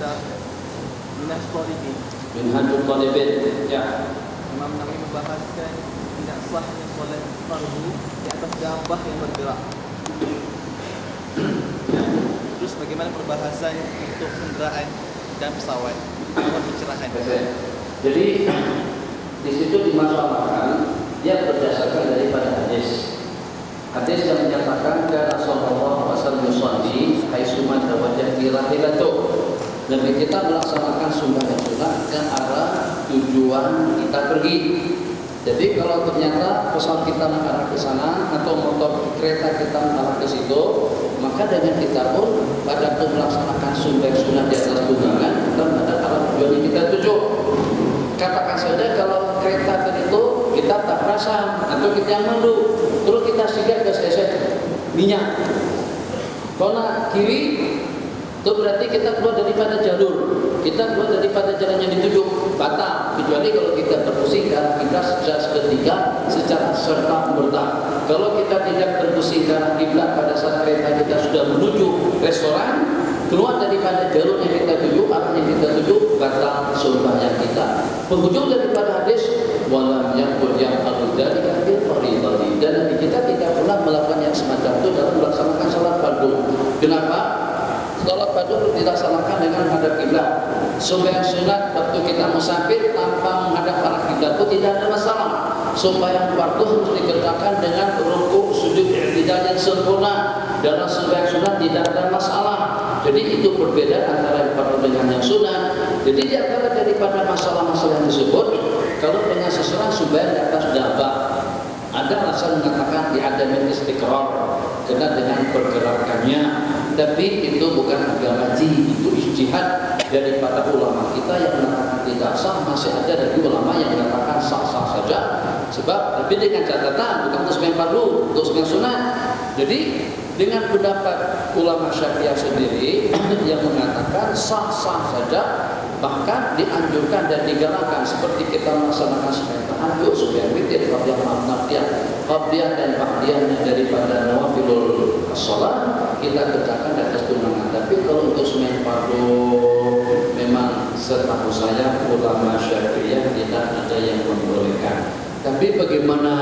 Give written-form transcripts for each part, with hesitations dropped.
kitab Minhaj Talibin. Minhajul Talibin, ya. Imam Nawawi membahaskan tidak sahnya solat fardu di atas gabah yang bergerak. Terus bagaimana perbahasan untuk kendaraan dan pesawat? Mohon pencerahan. Jadi di situ dimasalahkan dia berdasarkan daripada hadis. Hadis yang menyatakan kana sallallahu alaihi wasallam yusalli haitsuma tawajjaha rahilatu. Nabi kita melaksanakan sembahyang sunat ke arah tujuan kita pergi. Jadi kalau ternyata pesawat kita mengarah ke sana atau motor kereta kita mengarah ke situ, maka dengan kita pun pada waktu melaksanakan sembahyang sunat di atas tunggangan kita pada arah tujuan yang kita tuju. Katakan saja kalau kereta tadi itu kita tak perasan atau kita yang mandu, terus kita sikat ke stesen minyak. Kalau kiri itu berarti kita keluar daripada jalur, kita keluar daripada jalan yang dituju, batal. Kecuali kalau kita berpusing ke arah kiblat seketika secara serta merta. Kalau kita tidak berpusing ke arah kiblat pada saat kereta kita sudah menuju restoran, keluar daripada jalur yang kita tuju, arah yang kita tuju, batal sembahyang kita. Penghujung daripada hadis walam yaqul ya'malu dzalika fil fardhi, dan Nabi kita tidak pernah melakukan yang semacam itu dalam melaksanakan salat fardu. Kenapa? Salat fardu dilaksanakan dengan menghadap kiblat. Sembahyang sunat waktu kita musafir tanpa menghadap arah kiblat itu tidak ada masalah. Sembahyang fardu harus dikerjakan dengan rukuk, sujud, i'tidal yang sempurna. Dalam sembahyang sunat tidak ada masalah. Jadi itu perbedaan antara yang fardu dengan yang sunat. Jadi di antara daripada masalah-masalah yang disebut, kalau dengan seseorang sembahyang di atas dabah, ada alasan mengatakan di adamin istiqrar, kena dengan pergerakannya. Tapi itu bukan agama haji, itu ijtihad daripada ulama kita yang mengatakan tidak sah. Masih ada dari ulama yang mengatakan sah-sah saja. Sebab tapi dengan catatan bukan untuk sembahyang fardu, untuk sembahyang sunat. Jadi dengan pendapat ulama Syafi'iyah sendiri yang mengatakan sah-sah saja, bahkan dianjurkan dan digalakkan seperti kita melaksanakan sembahyang tahajud, sembahyang witir, qabliyah dan ba'diyah daripada nawafilul shalah kita kerjakan di atas tunangan. Tapi kalau untuk sembahyang fardu memang setahu saya ulama Syafi'iyah tidak ada yang membolehkan. Tapi bagaimana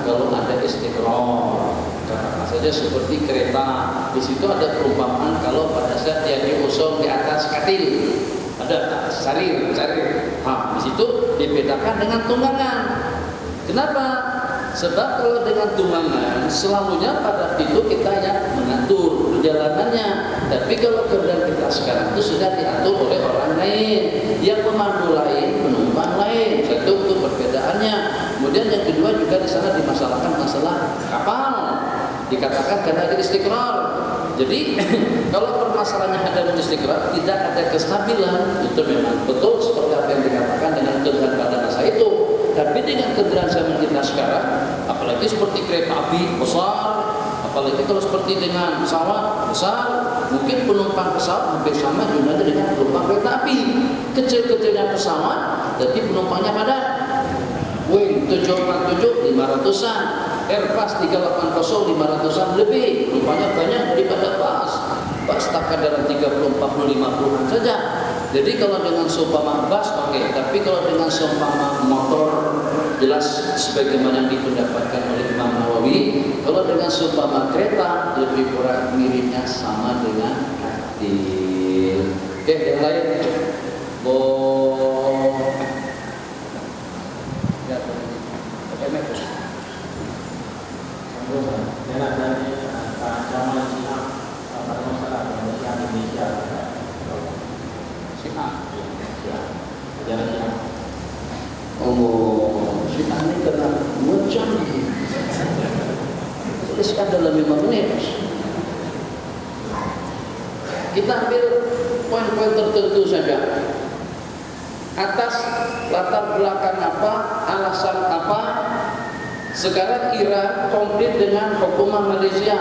kalau ada istiqrar? Katakan saja seperti kereta, di situ ada perumpamaan kalau pada saat dia diusung di atas katil, ada sarir. Di situ dibedakan dengan tunggangan. Kenapa? Sebab kalau dengan tunggangan selalunya pada itu kita yang mengatur perjalanannya. Tapi kalau kendaraan kita sekarang itu sudah diatur oleh orang lain, yang pemandu lain, penumpang lain. Satu itu perbedaannya. Kemudian yang kedua juga di sana dimasalahkan masalah kapal. Dikatakan karena ada istiqrar. Jadi kalau permasalahannya ada istiqrar, tidak ada kestabilan, itu memang betul seperti apa yang dikatakan dengan kendaraan pada masa itu. Tapi dengan kendaraan zaman kita sekarang, apalagi seperti kereta api besar, apalagi kalau seperti dengan pesawat besar, mungkin penumpang pesawat hampir sama jumlahnya dengan penumpang kereta api. Kecil-kecilnya pesawat, jadi penumpangnya padat. Boeing 747 500-an, Airbus 380 500-an lebih, penumpangnya banyak daripada bus takadaran 30, 40, 50-an saja. Jadi kalau dengan seumpama bus oke, tapi kalau dengan seumpama motor jelas sebagaimana yang dipendapatkan oleh Imam Nawawi, kalau dengan seumpama kereta lebih kurang miripnya sama dengan katil. Oke, yang lain si ini kena macam ni. Tulis dalam 5 menit. Kita ambil poin-poin tertentu saja. Atas latar belakang apa, alasan apa. Sekarang Iran komplit dengan hukuman Malaysia.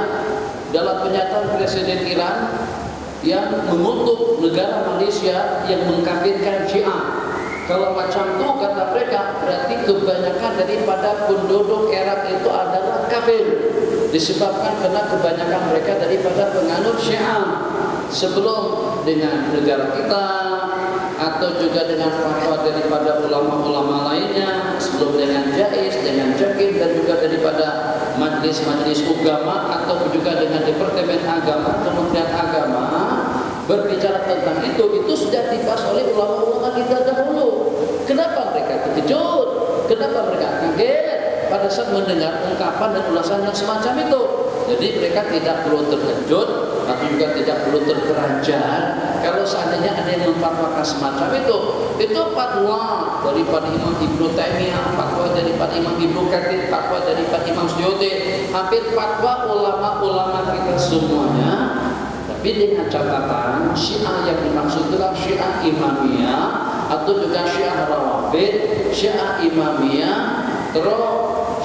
Dalam pernyataan Presiden Iran yang mengutuk negara Malaysia yang mengkafirkan Syiah. Kalau macam itu kata mereka, berarti kebanyakan daripada penduduk Arab itu adalah kafir. Disebabkan karena kebanyakan mereka daripada penganut Syiah. Sebelum dengan negara kita atau juga dengan fatwa daripada ulama-ulama lainnya, sebelum dengan JAIS, dengan JAKIM, dan juga daripada majelis-majelis agama atau juga dengan Departemen Agama, Kementerian Agama berbicara tentang itu sudah dibahas oleh ulama-ulama kita dahulu. Kenapa mereka terkejut? Kenapa mereka kaget pada saat mendengar ungkapan dan ulasan yang semacam itu? Jadi mereka tidak perlu terkejut atau juga tidak perlu terperanjat kalau seandainya ada yang memfatwakan semacam itu. Itu fatwa daripada Imam Ibnu Taimiyah, fatwa daripada Imam Ibnu Katsir, fatwa daripada Imam Suyuti, hampir fatwa ulama-ulama kita semuanya. Tapi dengan catatan Syiah yang dimaksud adalah Syiah Imamiyah atau juga Syiah Rawafid, Syiah Imamiyah, terus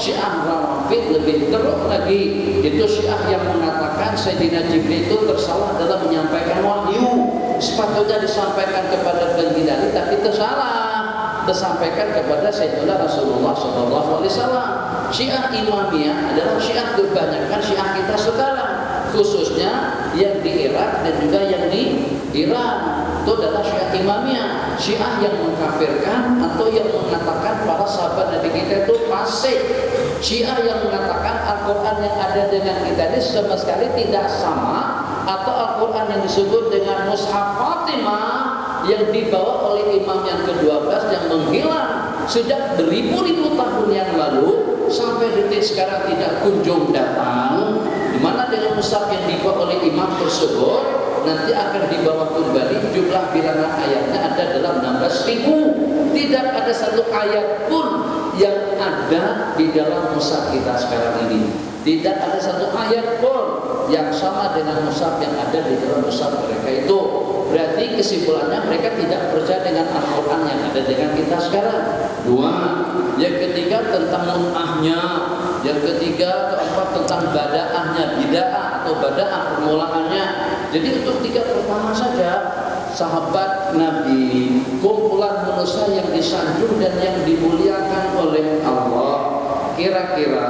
Syiah Rawafid lebih teruk lagi, itu Syiah yang mengatakan Sayyidina Jibril itu tersalah dalam menyampaikan wahyu, sepatutnya disampaikan kepada Baginda tapi tersampaikan kepada Sayyidina Rasulullah SAW. Syiah Imamiyah adalah Syiah kebanyakan Syiah kita sekarang, khususnya yang di Irak dan juga yang di Iran. Itu adalah Syiah Imamiyah, Syiah yang mengkafirkan atau yang mengatakan para sahabat Nabi kita itu fasik. Syiah yang mengatakan Al-Quran yang ada dengan kita ini sama sekali tidak sama, atau Al-Quran yang disebut dengan Mushaf Fatimah yang dibawa oleh imam yang ke-12 yang menghilang sejak beribu-ribu tahun yang lalu sampai detik sekarang tidak kunjung datang. Di mana dengan mushaf yang dibawa oleh imam tersebut nanti akan dibawa kembali, jumlah bilangan ayatnya ada dalam 16.000. Tidak ada satu ayat pun yang ada di dalam mushaf kita sekarang ini. Tidak ada satu ayat pun yang sama dengan mushaf yang ada di dalam mushaf mereka itu. Berarti kesimpulannya mereka tidak percaya dengan Al-Quran yang ada dengan kita sekarang. Dua. Yang ketiga tentang munahnya. Yang ketiga, keempat tentang badaahnya, bid'ah atau badaah permulaannya. Jadi untuk tiga pertama saja, sahabat Nabi, kumpulan manusia yang disanjung dan yang dimuliakan oleh Allah. Kira-kira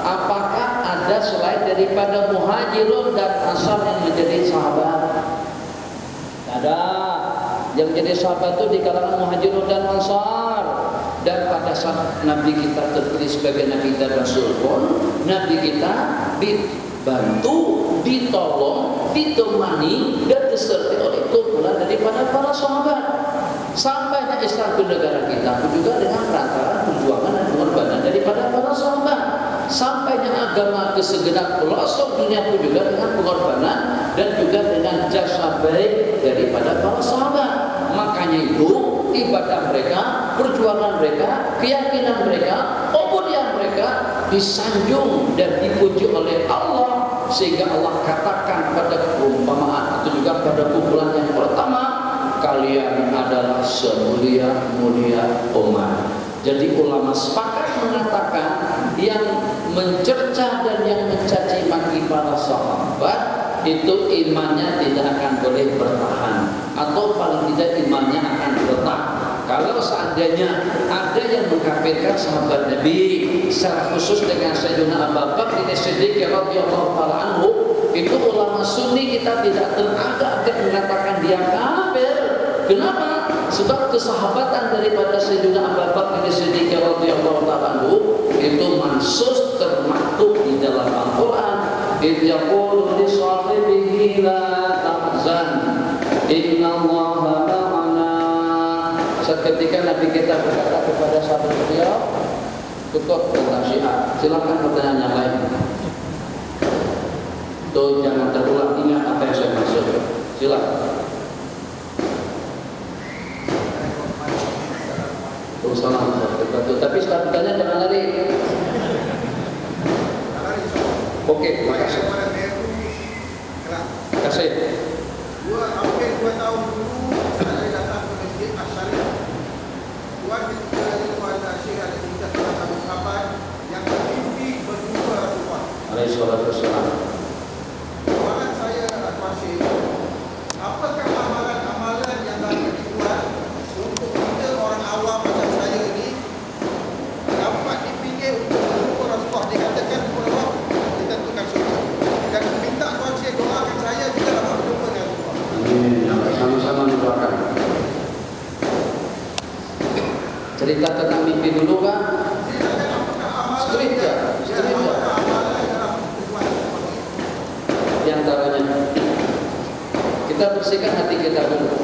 apakah ada selain daripada Muhajirun dan Ansar yang menjadi sahabat? Ada. Yang menjadi sahabat itu di kalangan Muhajirun dan Ansar. Dan pada saat Nabi kita terpilih sebagai Nabi dan Rasul pun, Nabi kita dibantu, ditolong, ditemani dan disertai oleh kumpulan daripada para sahabat. Sampainya Islam ke negara kita pun juga dengan perantaraan perjuangan dan pengorbanan daripada para sahabat. Sampainya agama ke segenap pelosok dunia pun juga dengan pengorbanan dan juga dengan jasa baik daripada para sahabat. Makanya itu ibadah mereka, perjuangan mereka, keyakinan mereka, ubudiyah mereka disanjung dan dipuji oleh Allah, sehingga Allah katakan pada perumpamaan atau juga pada kumpulan yang pertama, kalian adalah semulia-mulia umat. Jadi ulama sepakat mengatakan yang mencerca dan yang mencaci maki para sahabat itu imannya tidak akan boleh bertahan, atau paling tidak imannya akan retak. Kalau seandainya ada yang mengkafirkan sahabat Nabi, secara khusus dengan Sayyidina Abu Bakar As-Siddiq radhiyallahu taala anhu, itu ulama Sunni kita tidak terangkat mengatakan dia kafir. Kenapa? Sebab kesahabatan daripada Sayyidina Abu Bakar As-Siddiq radhiyallahu taala anhu itu mansus termaktub di dalam Al-Qur'an. إذ يقول لصاحبه لا تحزن إن الله معنا. Seketika Nabi kita berkata kepada sahabat beliau, cukup tentang Syiah, silakan pertanyaan yang lain. Tuh jangan terulang, ingat apa yang saya maksud. Silakan. Tapi setelah bertanya jangan lari. Oke, makasih. Kasih. Hampir 2 tahun dulu saya datang ke Masjid Asy-Syarif. Tuan ketika itu ada Syekh ada cerita tentang sahabat yang bermimpi berjumpa Rasulullah Alaihi salatu wassalam. Amalan saya masih, apakah amalan-amalan yang dapat dibuat untuk kita orang awam macam saya ini dapat dipilih untuk berjumpa Rasulullah? Dikatakan Rasulullah ditentukan surga dan minta Tuan Syekh doakan saya bila dapat Cerita tentang mimpi dulu kan? Street ya. Di antaranya kita bersihkan hati kita dulu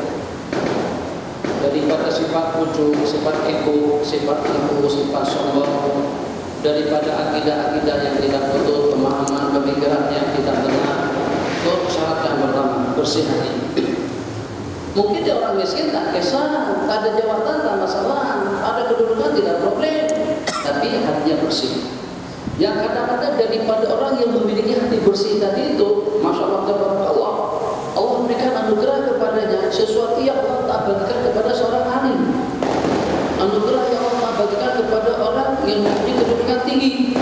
daripada sifat ujub, sifat ego, sifat angkuh, sifat sombong, daripada akidah-akidah yang tidak betul, pemahaman pemikiran yang tidak benar. Itu syarat yang pertama, bersih hati. Mungkin dia orang miskin tak kisah, tak ada jabatan tak masalah, ada kedudukan tidak problem, tapi hatinya bersih. Yang kadang-kadang daripada orang yang memiliki hati bersih tadi itu, masya Allah, tabarakallah, Allah memberikan anugerah kepadanya sesuatu yang Allah tak bagikan kepada seorang alim. Anugerah yang Allah tak bagikan kepada orang yang memiliki kedudukan tinggi.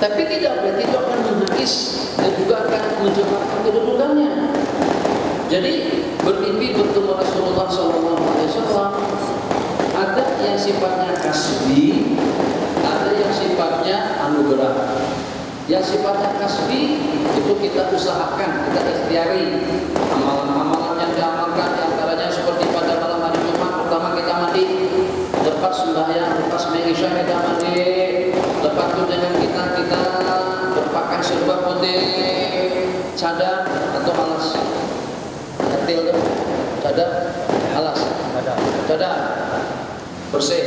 Tapi tidak berarti itu akan menghakis dan juga akan menjembatkan kedudukannya. Jadi bermimpi bertemu Rasulullah SAW ada yang sifatnya kasbi, ada yang sifatnya anugerah. Yang sifatnya kasbi itu kita usahakan, kita ikhtiari. Amalan-amalan yang diamalkan diantaranya seperti pada malam hari Jumat pertama kita mandi, lepas sembahyang, lepas mengisya kita mandi, lepas itu dengan kita berpakaian serba putih, cadar atau alas. Katil tu, cadar, alas, cadar, bersih,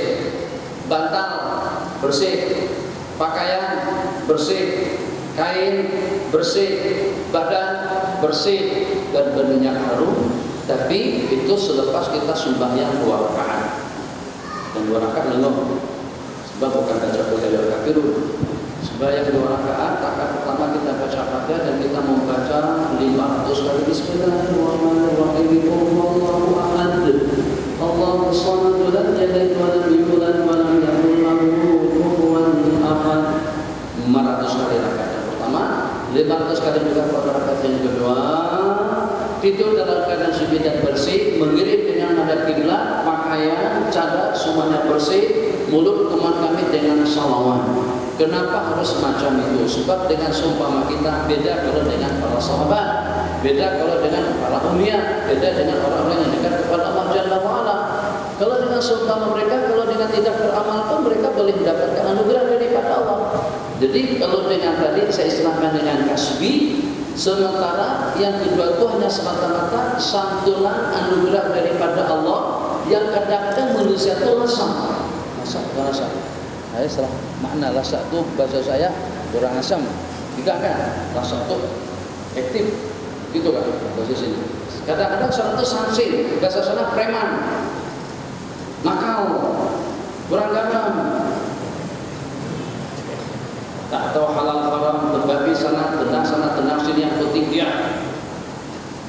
bantal, bersih, pakaian, bersih, kain, bersih, badan, bersih, dan berminyak harum. Tapi itu selepas kita sembahyang 2 rakaat dan 2 rakaat lengoh. Sebab bukan baca qul ya kafirun. Sembahyang 2 rakaat, rakaat pertama kita baca Fatihah dan kita membaca 500 kali Bismillahirrahmanirrahim. Allahu ahad. Allahu samad, lam yalid wa lam yulad wa lam yakul lahu kufuwan ahad. 500 kali rakaat yang pertama, 500 kali juga pada rakaat yang kedua. Tidur dalam keadaan suci dan bersih, mengiring dengan madhab kiblat, pakaian, cadar semuanya bersih, mulut teman kami dengan salawat. Kenapa harus macam itu? Sebab dengan seumpama kita beda kalau dengan para sahabat, beda kalau dengan para ulia, beda dengan orang-orang yang dekat kepada Allah Jalla wa'ala. Kalau dengan seumpama mereka, kalau dengan tidak beramal pun mereka boleh mendapatkan anugerah daripada Allah. Jadi kalau dengan tadi saya istilahkan dengan kasbi, sementara yang kedua itu hanya semata-mata santunan anugerah daripada Allah yang kadang-kadang manusia itu lasam. Bukan asam. Saya salah makna lasak itu bahasa saya kurang asam. Tidak kan? Lasak itu aktif. Gitu kan bahasa sini. Kadang-kadang seorang itu samsin, bahasa sana preman, nakal, kurang garam, tak tahu halal haram, berbabi sana, tenang sini, yang penting dia.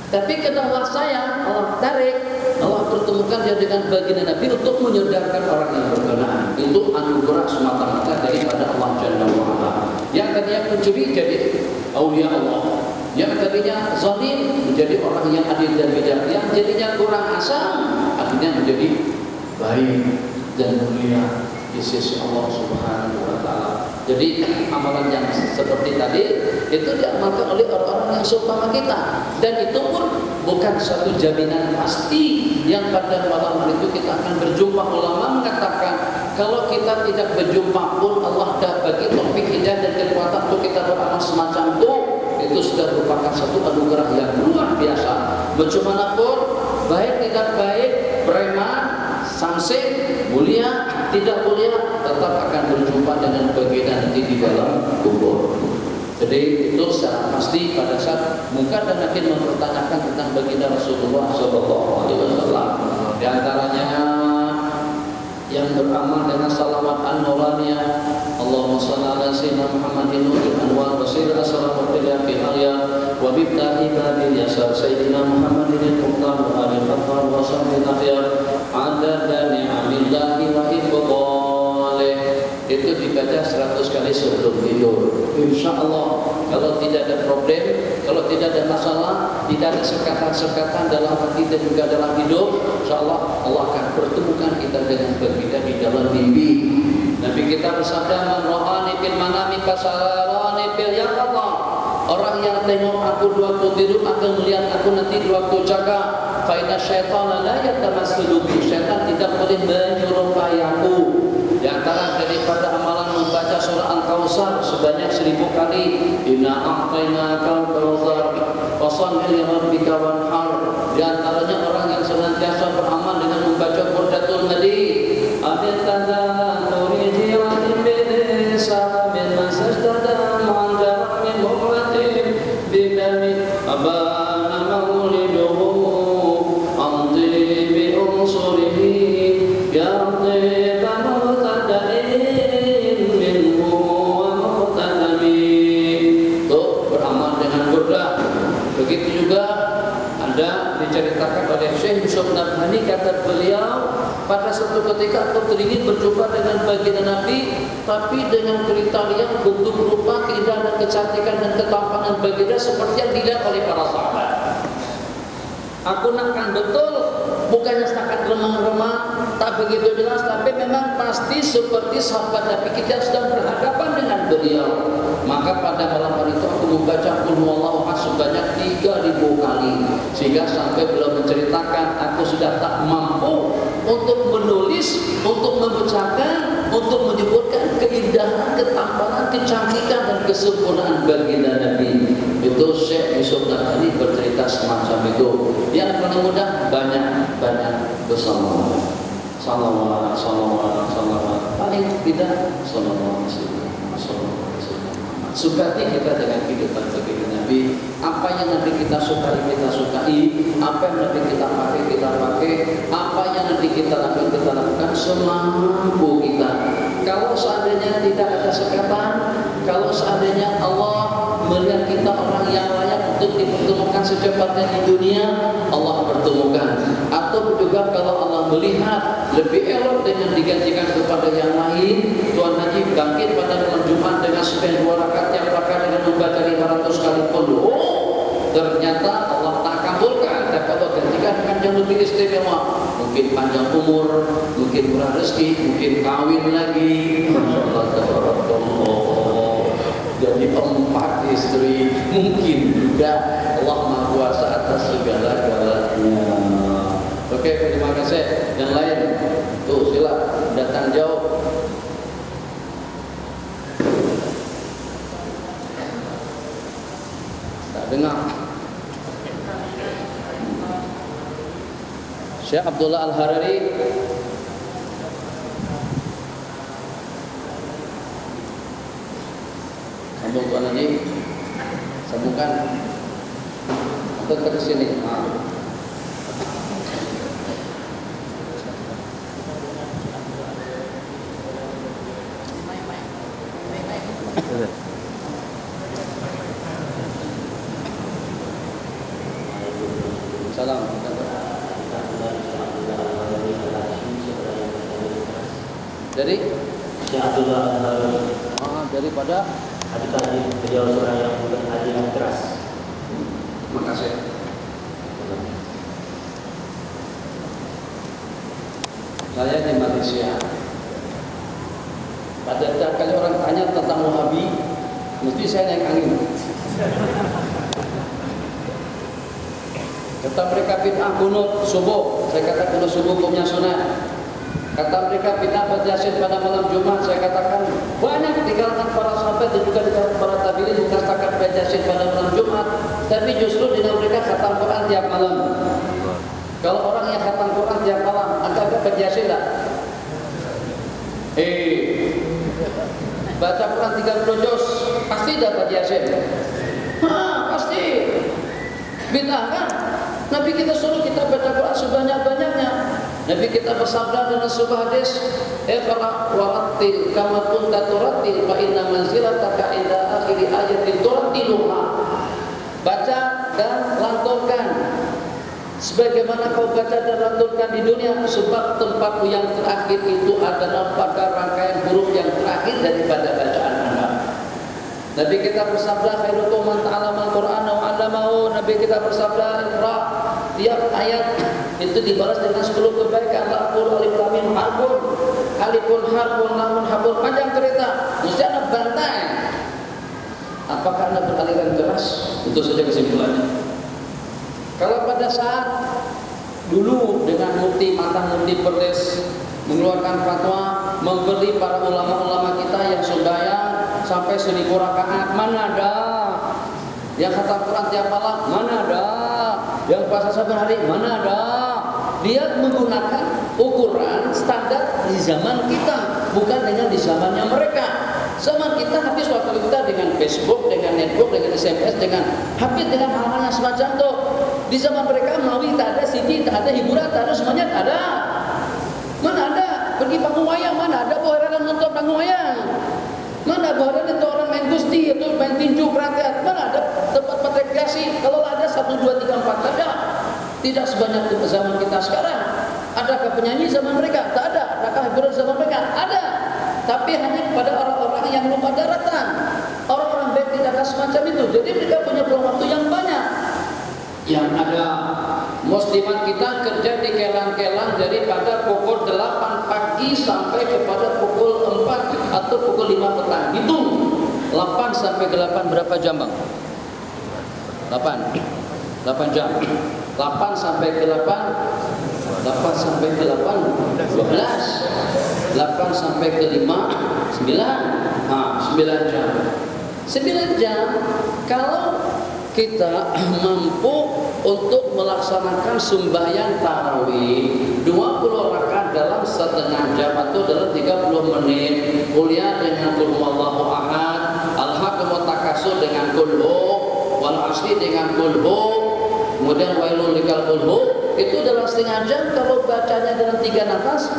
Tapi kedahlah saya Allah tarik, Allah pertemukan dia dengan baginda Nabi untuk menyadarkan orang yang berkenaan. Itu anugerah semata-mata daripada Allah Jalla wa'ala. Yang tadinya pencuri jadi aulia Allah, yang tadinya zalim menjadi orang yang adil dan bijak, yang jadinya kurang asam akhirnya menjadi baik dan mulia di sisi Allah Subhanahu wa taala. Jadi amalan yang seperti tadi itu diamalkan oleh orang-orang yang seumpama kita, dan itu pun bukan suatu jaminan pasti yang pada malam hari itu kita akan berjumpa. Ulama mengatakan kalau kita tidak berjumpa pun Allah dah bagi taufik hidayah dan kekuatan untuk kita beramal semacam itu sudah merupakan satu anugerah yang luar biasa. Bagaimanapun baik tidak baik, preman, samsek, mulia, tidak mulia, tetap akan berjumpa dengan baginda nanti di dalam kubur. Jadi itu secara pasti pada saat Munkar dan Nakir mempertanyakan tentang baginda Rasulullah SAW. Di antaranya yang beramal dengan salawat an-nuraniyah, Allahumma shalli ala sayyidina Muhammadin nuril anwar wa sayyidina salawatil fil aliyah wa biftahi babil yasar sayyidina Muhammadin al-muqtar wa alil khattar wa sahbihi akhir adada ni'amillahi wa ifdalih. Itu dibaca 100 kali sebelum tidur. InsyaAllah kalau tidak ada problem, kalau tidak ada masalah, tidak ada sekatan-sekatan dalam hati dan juga dalam hidup, InsyaAllah Allah akan pertemukan kita dengan berbeda di dalam mimpi. Nabi kita bersabda, man rohani fil manami kasarani fil yaqadha. Orang yang tengok aku di waktu tidur akan melihat aku nanti di waktu jaga. Fa inna syaitana la yatamassalu bi, syaitan tidak boleh menyerupai aku. kali, inna a'tainakal kautsar fasholli li rabbika wanhar. Di antaranya orang yang senantiasa beramal dengan membaca Burdatul Madih. Abitada nuriji wa ibni salamin masajtada ma'andara min muqlatim bidami abana mauliduhu amti bi unsurihi ya tiba muqtada'in minhu wa muqtadamin. Tuh beramal dengan burdah. Begitu juga ada diceritakan oleh Syekh Yusuf Nabhani, kata beliau, pada suatu ketika aku teringin berjumpa dengan baginda Nabi, tapi dengan kriteria bentuk rupa, keindahan dan kecantikan dan ketampangan baginda seperti yang dilihat oleh para sahabat. Aku nakkan betul, bukannya setakat remang-remang, tak begitu jelas, tapi memang pasti seperti sahabat Nabi kita sedang berhadapan dengan beliau. Maka pada malam hari itu aku membaca Qul Huwallahu Ahad sebanyak 3000 kali, sehingga sampai beliau menceritakan aku sudah tak mampu untuk menulis, untuk mengucapkan, untuk menyebutkan keindahan, ketampanan, kecantikan dan kesempurnaan baginda Nabi. Itu Syekh Yusuf Nabhani bercerita semacam itu. Yang paling mudah banyak bersalawat. Salawat. Paling tidak salawat. Sukati kita dengan kehidupan baginda Nabi. Apa yang Nabi kita sukai, apa yang Nabi kita pakai, apa yang Nabi kita lakukan semampu kita. Kalau seandainya tidak ada sekatan, kalau seandainya Allah melihat kita orang yang layak untuk dipertemukan secepatnya di dunia, Allah pertemukan. Atau juga kalau Allah melihat lebih elok dengan digantikan kepada yang lain, Tuan Haji bangkit pada malam Jumat dengan sebanyak 2 rakaat yang bakal dengan membaca 500 kali pun. Ternyata Allah tak kabulkan, tapi Allah gantikan dengan yang lebih istimewa. Mungkin panjang umur, mungkin murah rezeki, mungkin kawin lagi. Jadi 4 istri, mungkin juga Allah Maha Kuasa atas segala-galanya. Oke, terima kasih. Yang lain, tuh sila datang jauh. Tak dengar. Syekh Abdullah Al-Harari. Sambung Tuan Haji. Sambungkan. Atau ke sini. Salam. Dari Syekh Abdullah Al-Harari. Daripada Tadi beliau seorang yang berhaji yang keras. makasih. Saya di Malaysia. Pada setiap kali orang tanya tentang Wahabi, mesti saya naik angin. Kata mereka bid'ah kunut subuh, saya kata kunut subuh hukumnya sunat. Kata mereka bid'ah baca Yasin pada malam Jumat, saya katakan banyak di kalangan para sahabat dan juga di kalangan para tabi'in bukan setakat baca Yasin pada malam Jumat, tapi justru dengan mereka khatam Quran tiap malam. Kalau orang yang khatam Quran tiap malam, agak-agak baca Yasin tak? Baca Quran 30 juz, pasti dapat Yasin. Pasti. Bid'ah kan? Nabi kita suruh kita baca Quran sebanyak-banyaknya. Nabi kita bersabda dalam sebuah hadis, "Iqra warattil kama kunta turattil fa inna manzilataka inda akhiri ayatin turattiluha." Baca dan lanturkan sebagaimana kau baca dan lanturkan di dunia, sebab tempatmu yang terakhir itu adalah pada rangkaian huruf yang terakhir daripada bacaan Anda. Nabi kita bersabda, "Khairukum man ta'allama al-Qur'ana wa 'allamahu." Nabi kita bersabda, "Iqra." Tiap ayat itu dibalas dengan 10 kebaikan. Laqul alif lam mim harfun, alifun harfun, lamun harfun, panjang cerita. Mesti Anda bantai. Apakah Anda beraliran keras? Itu saja kesimpulannya. Kalau pada saat dulu dengan mufti mantan mufti Perlis mengeluarkan fatwa memberi para ulama-ulama kita yang sembahyang sampai 1000 rakaat, mana ada. Yang khatam Quran tiap malam, mana ada. Yang puasa saban hari, mana ada. Dia menggunakan ukuran standar di zaman kita, bukan dengan di zamannya mereka. Zaman kita habis waktu kita dengan Facebook, dengan network, dengan SMS, dengan habis dengan hal-hal yang semacam itu. Di zaman mereka Mawi tak ada, CD tak ada, hiburan tak ada, semuanya tak ada. Mana ada pergi panggung wayang, mana ada bohongan nonton panggung wayang. Mana bohongan itu orang main gusti atau main tinju keragat. Mana ada tempat rekreasi. Kalau ada 1, 2, 3, 4 saja. Tidak sebanyak zaman kita sekarang. Adakah penyanyi zaman mereka? Tak ada. Adakah hiburan zaman mereka? Ada. Tapi hanya kepada orang-orang yang lupa daratan. Orang-orang baik tidak ada semacam itu. Jadi mereka punya peluang waktu yang banyak. Yang ada muslimat kita kerja di kelang-kelang daripada pukul 8 pagi sampai kepada pukul 4 atau pukul 5 petang. Hitung 8 sampai 8 berapa jam, Bang? 8 jam. 8 sampai ke 8 8 sampai ke 8 12. 8 sampai ke 5 9. 9 jam. 9 jam kalau kita mampu untuk melaksanakan sembahyang tarawih 20 rakaat dalam setengah jam atau dalam 30 menit, kuliah dengan qul huwallahu ahad, alhaqumut takasur dengan qul hu, wal asri dengan qul hu, kemudian wailul likal qul hu, itu dalam setengah jam. Kalau bacanya dalam 3 nafas,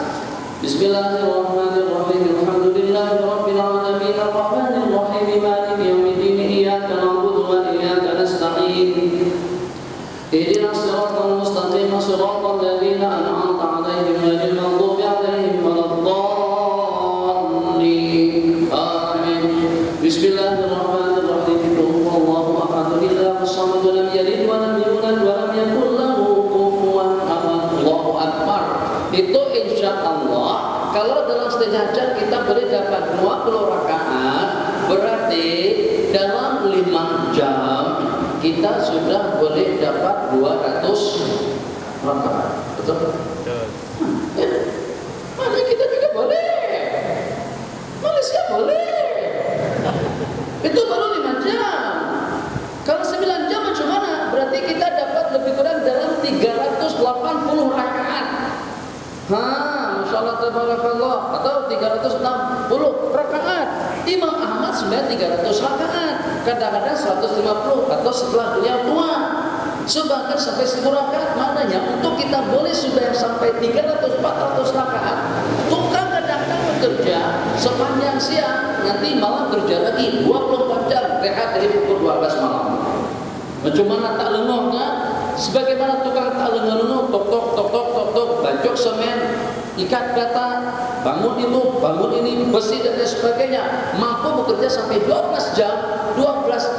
Bismillahirrahmanirrahim, alhamdulillahirabbil alamin, arrahmanir rahim, maliki yaumiddin, iyyaka na'budu wa iyyaka nasta'in, ihdinas siratal mustaqim, siratal ladzina an'amta 'alaihim ghairil maghdubi 'alaihim waladdallin. Amin. Bismillahirrahmanirrahim. Qul huwallahu ahad, Allahus samad, lam yalid wa lam yulad wa lam yakul lahu kufuwan ahad. Allahu akbar. Itu insya Allah kalau dalam setengah jam kita boleh dapat 20 rakaat, berarti dalam 5 jam kita sudah boleh dapat 200 rakaat. Betul? Mana kita juga boleh. Malaysia boleh. Itu baru 5 jam. Kalau 9 jam macam mana? Berarti kita dapat lebih kurang dalam 380 rakaat. Masya Allah tabarakallah. Atau 360 rakaat. Imam Ahmad sudah 300 rakaat, kadang-kadang 150 atau setelah beliau tua bahkan sampai 1000 rakaat. Maknanya untuk kita boleh sudah sampai 300-400 rakaat, tukang kadang-kadang bekerja sepanjang siang, nanti malam kerja lagi 24 jam, rehat dari pukul 12 malam. Macam mana tak lengah kan? Sebagaimana tukang tak lengah-lengah, tok-tok, bacok semen, ikat bata, bangun itu, bangun ini, besi dan lain sebagainya, mampu bekerja sampai 12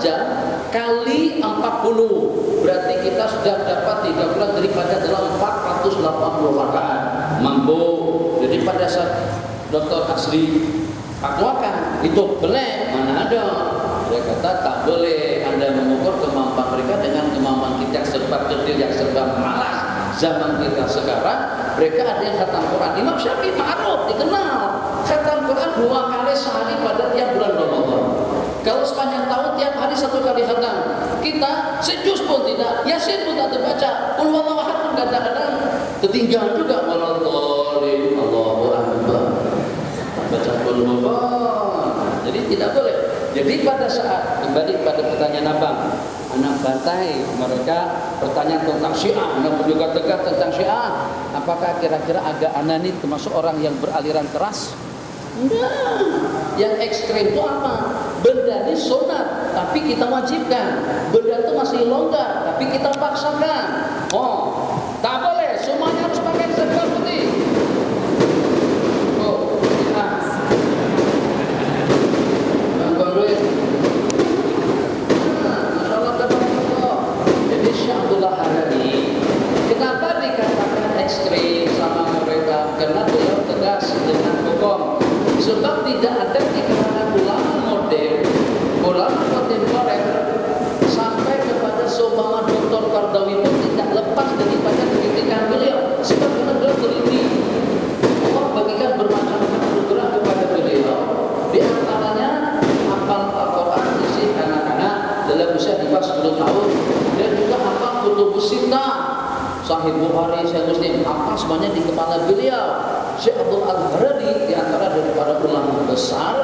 jam kali 40, berarti kita sudah dapat 3 bulan daripada dalam 480 rakaat, mampu. Jadi pada saat Dr. Asri fatwakan itu boleh, mana ada. Dia kata tak boleh Anda mengukur kemampuan mereka dengan kemampuan kita yang serba kecil, yang serba malas. Zaman kita sekarang, mereka ada yang khatam Quran. Imam Syafi'i ma'ruf, dikenal khatam Quran 2 kali sehari pada tiap bulan Ramadan. Kalau sepanjang tahun tiap hari 1 kali khatam. Kita sejus pun tidak, Yasin pun tak terbaca, Qul huwallahu ahad pun kadang-kadang tertinggal juga. Waladdallin, Allahu akbar. Baca Qul huwallahu. Jadi tidak boleh. Jadi pada saat kembali pada pertanyaan abang, anak bantai mereka bertanya tentang Syiah, anak juga tegar tentang Syiah. Apakah kira-kira agak anak ini termasuk orang yang beraliran keras? Enggak. Yang ekstrem itu apa? Benda ini sunat, tapi kita wajibkan. Benda itu masih longgar, tapi kita paksakan. Tak boleh. Semuanya harus pakai serba putih. Abdullah Hanafi, kenapa dikatakan ekstrim sama mereka? Karena beliau tegas dengan hukum. Sebab tidak ada di kalangan ulama modern, ulama kontemporer sampai kepada seumpama Dr. Qardawi pun tidak lepas dari tertumpang semuanya di kepala beliau. Syekh Abdul Al-Harari di antara daripada ulama besar,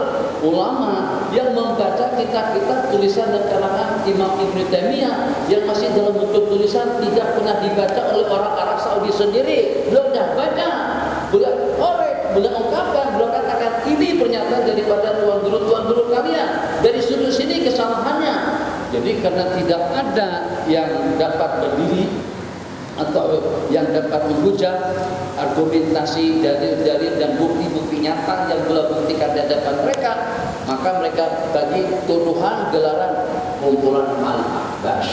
ulama yang membaca kitab-kitab tulisan dan karangan Imam Ibnu Taimiyah yang masih dalam bentuk tulisan, tidak pernah dibaca oleh orang Arab Saudi sendiri. Beliau dah baca, beliau korek, beliau ungkapkan, beliau katakan ini pernyataan daripada tuan guru kalian. Dari sudut sini kesalahannya. Jadi karena tidak ada yang dapat berdiri atau yang dapat menghujat argumentasi dalil dan bukti-bukti nyata yang beliau buktikan di hadapan mereka, maka mereka bagi tuduhan gelaran kumpulan al-ahbas.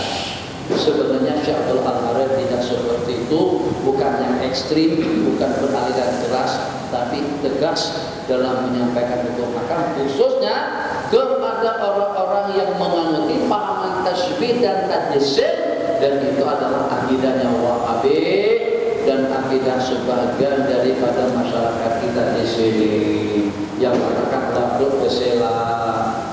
Sebenarnya Syekh Abdul Al-Harari tidak seperti itu, bukan yang ekstrim, bukan beraliran keras, tapi tegas dalam menyampaikan hukum hakam, khususnya kepada orang-orang yang menganuti pahaman tasybih dan tajsim, dan itu adalah akidahnya Wahabi dan akidah sebagian daripada masyarakat kita di sini yang mengatakan labduk besela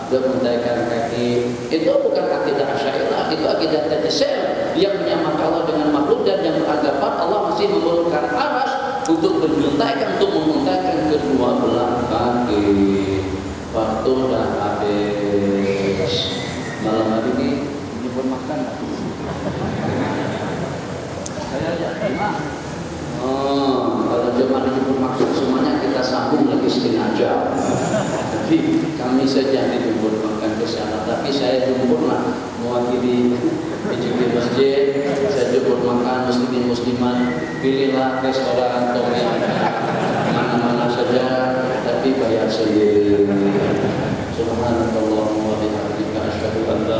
dan mendaikan kaki. Itu bukan akidah Asy'ariyah, itu akidah tajsim yang menyamakan Allah dengan makhluk dan yang beranggapan Allah masih memerlukan aras untuk menyuntaikan, untuk memuntahkan kedua belah kaki. Waktu dah habis. Malam hari ini jemput makan. Saya ajak jemaah. Kalau jemaah jemput makan semuanya kita sambung lagi setengah jam. Tapi kami saja dijemput makan ke sana. Tapi saya jemputlah mewakili PJK masjid. Saya jemput makan muslimin muslimat. Pilihlah restoran atau yang mana-mana saja, tapi bayar sendiri. Subhanallah wa bihamdika asyhadu an la